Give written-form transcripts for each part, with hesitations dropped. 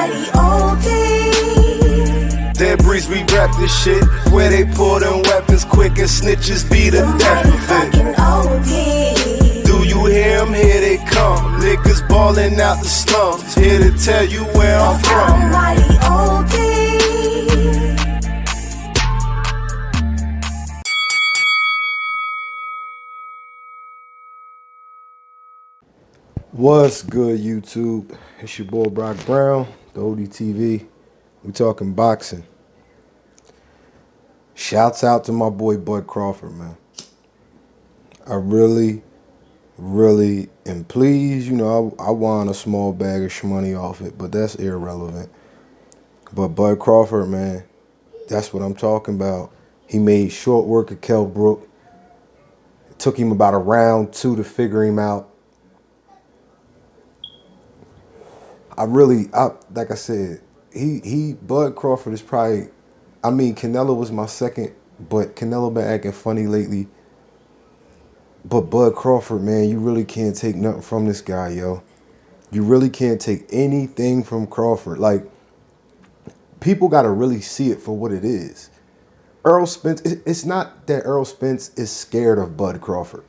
mighty OD. Dead breeze, we rap this shit. Where they pull them weapons quick and snitches be the death of it. OD. Do you hear them? Here they come. Liquors balling out the slums. Here to tell you where I'm from. Mighty OD. What's good, YouTube? It's your boy Brock Brown, the ODTV. We talking boxing. Shouts out to my boy Bud Crawford, man. I really am pleased. You know, I won a small bag of shmoney off it, but that's irrelevant. But Bud Crawford, man, that's what I'm talking about. He made short work of Kell Brook. It took him about a round 2 to figure him out. Like I said, Bud Crawford is probably, I mean, Canelo was my second, but Canelo been acting funny lately. But Bud Crawford, man, you really can't take nothing from this guy, yo. You really can't take anything from Crawford. Like, people got to really see it for what it is. Earl Spence, it's not that Earl Spence is scared of Bud Crawford.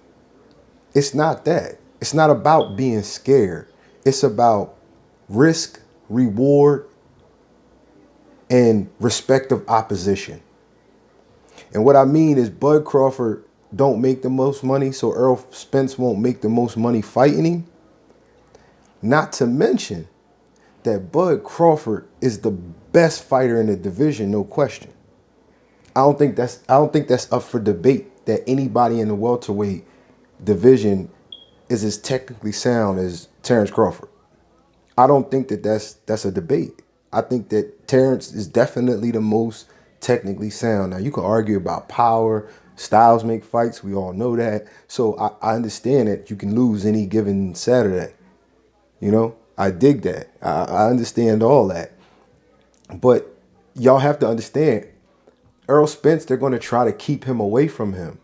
It's not that. It's not about being scared. It's about risk, reward, and respect of opposition. And what I mean is Bud Crawford don't make the most money, so Earl Spence won't make the most money fighting him. Not to mention that Bud Crawford is the best fighter in the division, no question. I don't think that's up for debate that anybody in the welterweight division is as technically sound as Terrence Crawford. I don't think that that's a debate. I think that Terrence is definitely the most technically sound. Now, you can argue about power, styles make fights. We all know that. So I understand that you can lose any given Saturday. You know, I dig that. I understand all that. But y'all have to understand, Earl Spence, they're going to try to keep him away from him.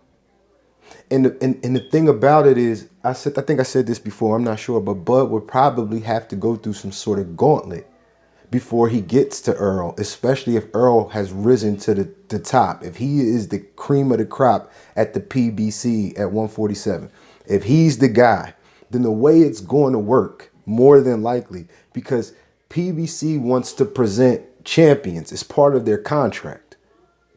And the thing about it is, I think I said this before, I'm not sure, but Bud would probably have to go through some sort of gauntlet before he gets to Earl, especially if Earl has risen to the top. If he is the cream of the crop at the PBC at 147, if he's the guy, then the way it's going to work, more than likely, because PBC wants to present champions. It's part of their contract.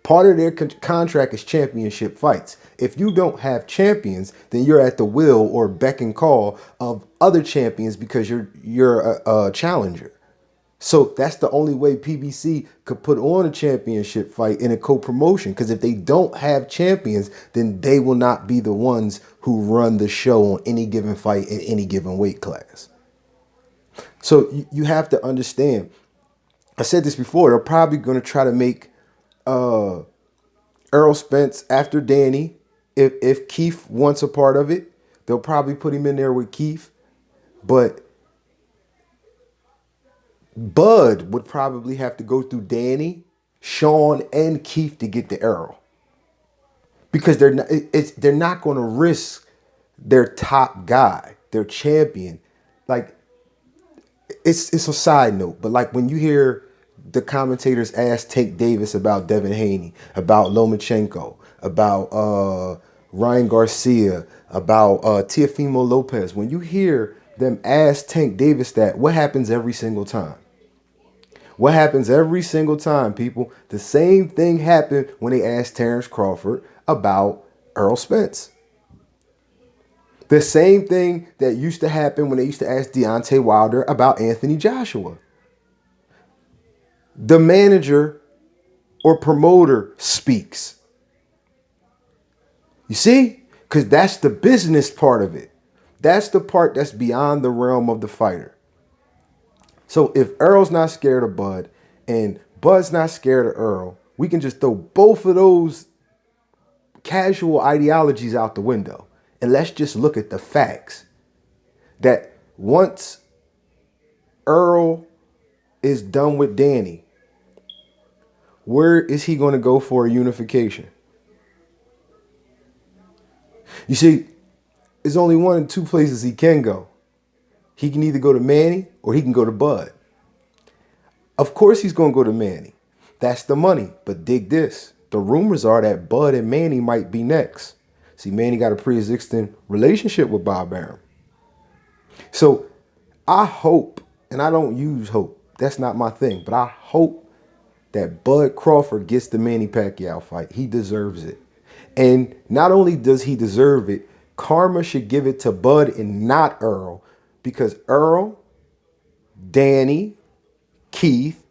Part of their contract is championship fights. If you don't have champions, then you're at the will or beck and call of other champions because you're a challenger. So that's the only way PBC could put on a championship fight in a co-promotion. Because if they don't have champions, then they will not be the ones who run the show on any given fight in any given weight class. So you have to understand. I said this before. They're probably going to try to make Earl Spence after Danny. If Keith wants a part of it, they'll probably put him in there with Keith. But Bud would probably have to go through Danny, Sean, and Keith to get to Earl. Because they're not going to risk their top guy, their champion. Like, it's a side note, but like when you hear the commentators ask Tank Davis about Devin Haney, about Lomachenko, about Ryan Garcia, about Teofimo Lopez, when you hear them ask Tank Davis that, what happens every single time? What happens every single time, people? The same thing happened when they asked Terrence Crawford about Earl Spence. The same thing that used to happen when they used to ask Deontay Wilder about Anthony Joshua. The manager or promoter speaks. You see? Because that's the business part of it. That's the part that's beyond the realm of the fighter. So if Earl's not scared of Bud and Bud's not scared of Earl, we can just throw both of those casual ideologies out the window. And let's just look at the facts. That once Earl is done with Danny, where is he going to go for a unification? You see, there's only one and two places he can go. He can either go to Manny or he can go to Bud. Of course he's going to go to Manny. That's the money. But dig this. The rumors are that Bud and Manny might be next. See, Manny got a pre-existing relationship with Bob Arum. So I hope, and I don't use hope, that's not my thing, but I hope that Bud Crawford gets the Manny Pacquiao fight. He deserves it. And not only does he deserve it, karma should give it to Bud and not Earl, because Earl, Danny, Keith,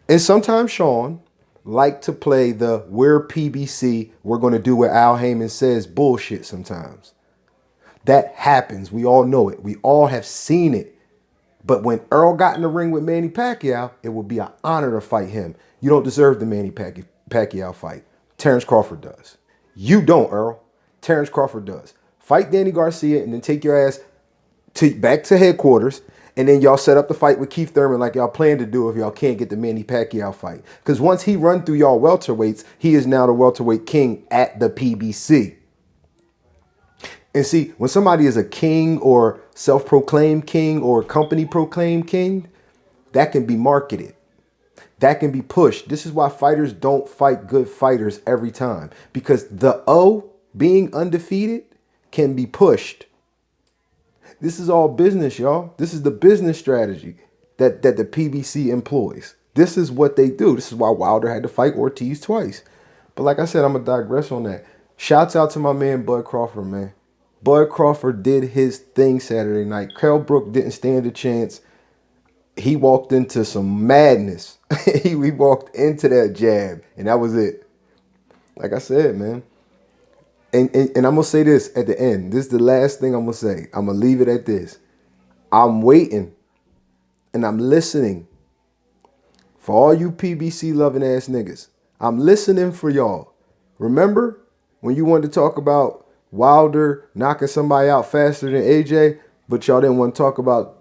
and sometimes Sean like to play the we're PBC, we're going to do what Al Heyman says bullshit sometimes. That happens. We all know it. We all have seen it. But when Earl got in the ring with Manny Pacquiao, it would be an honor to fight him. You don't deserve the Manny Pacquiao fight. Terrence Crawford does. You don't, Earl. Terrence Crawford does. Fight Danny Garcia and then take your ass back to headquarters, and then y'all set up the fight with Keith Thurman like y'all plan to do if y'all can't get the Manny Pacquiao fight. Because once he run through y'all welterweights, he is now the welterweight king at the PBC. And see, when somebody is a king or self-proclaimed king or company-proclaimed king, that can be marketed. That can be pushed. This is why fighters don't fight good fighters every time. Because the O, being undefeated, can be pushed. This is all business, y'all. This is the business strategy that the PBC employs. This is what they do. This is why Wilder had to fight Ortiz twice. But like I said, I'm going to digress on that. Shouts out to my man, Bud Crawford, man. Bud Crawford did his thing Saturday night. Kell Brook didn't stand a chance. He walked into some madness. he walked into that jab, and that was it. Like I said, man. And I'm going to say this at the end. This is the last thing I'm going to say. I'm going to leave it at this. I'm waiting, and I'm listening for all you PBC loving ass niggas. I'm listening for y'all. Remember when you wanted to talk about Wilder knocking somebody out faster than AJ, but y'all didn't want to talk about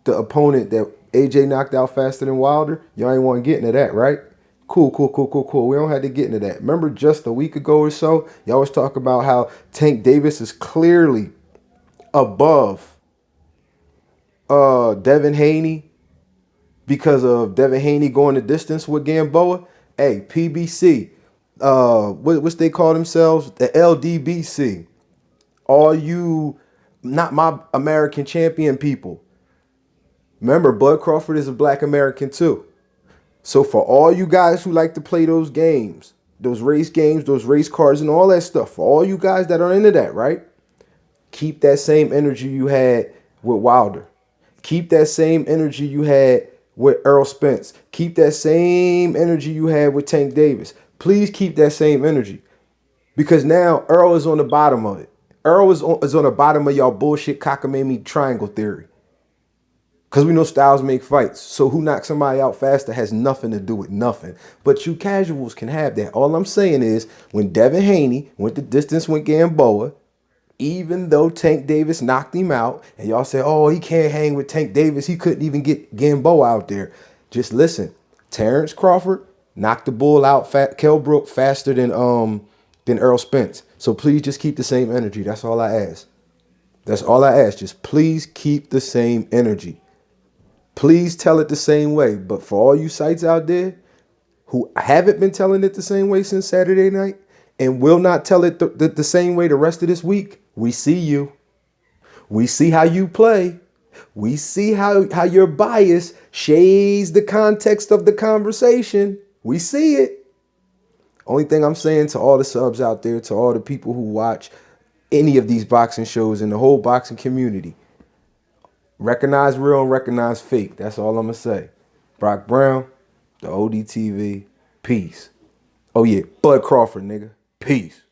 the opponent that AJ knocked out faster than Wilder? Y'all ain't want to get into that, right? Cool. We don't have to get into that. Remember just a week ago or so, y'all was talking about how Tank Davis is clearly above Devin Haney because of Devin Haney going the distance with Gamboa. Hey, PBC, what's they call themselves? The LDBC. All you not my American champion people. Remember, Bud Crawford is a black American too. So for all you guys who like to play those games, those race games, those race cards and all that stuff, for all you guys that are into that, right? Keep that same energy you had with Wilder. Keep that same energy you had with Errol Spence. Keep that same energy you had with Tank Davis. Please keep that same energy. Because now Earl is on the bottom of it. Earl is on the bottom of y'all bullshit cockamamie triangle theory. Because we know styles make fights. So who knocks somebody out faster has nothing to do with nothing. But you casuals can have that. All I'm saying is when Devin Haney went the distance with Gamboa, even though Tank Davis knocked him out, and y'all say, oh, he can't hang with Tank Davis. He couldn't even get Gamboa out there. Just listen. Terrence Crawford knocked the bull out, Kell Brook, faster than Errol Spence. So please just keep the same energy. That's all I ask. That's all I ask. Just please keep the same energy. Please tell it the same way. But for all you sites out there who haven't been telling it the same way since Saturday night and will not tell it the same way the rest of this week, we see you. We see how you play. We see how your bias shades the context of the conversation. We see it. Only thing I'm saying to all the subs out there, to all the people who watch any of these boxing shows and the whole boxing community, recognize real and recognize fake. That's all I'm going to say. Brock Brown, the ODTV, peace. Oh yeah, Bud Crawford, nigga. Peace.